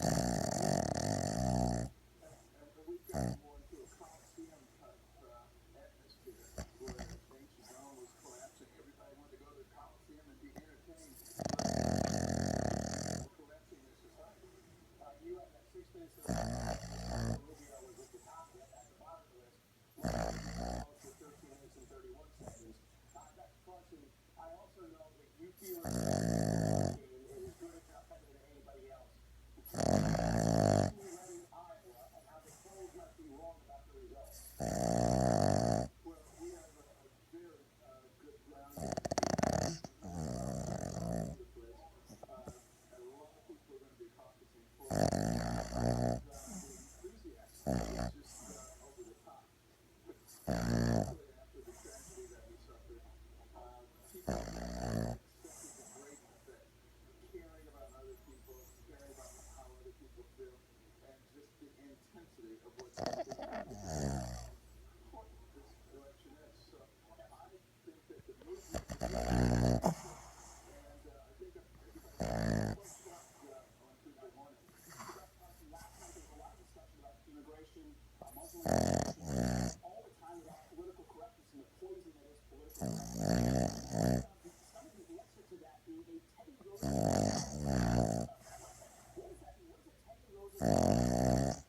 And we've gotten more into a Coliseum type atmosphere where ancient Rome was collapsing. Everybody wanted to go to the Coliseum and be entertained, right? We're collapsing their society. You have that 6 minutes of Rubio was at the top, at the bottom of the list. For 13 minutes and 31 seconds. Dr. Clarkson, I also know that you feel that this team is as good, if not better than anybody else. Running Iowa and how the polls must be wrong about the results. Well, we have a very good ground game all over the place. A lot of people are going to be caucusing for it. The enthusiasm is just over the top. Particularly after the tragedy that we suffered, people have such a great effect, caring about other people, caring about how other people feel, and just the intensity of what's happening. Important this election is. So I think that the movement is and I think everybody spoke on Tuesday morning. Last night there was a lot of discussion about immigration, Muslim immigration, all the time about political correctness and the poison that is political correctness. Some of the answer to that being a Teddy Roosevelt. What is that? What is a Teddy Roosevelt?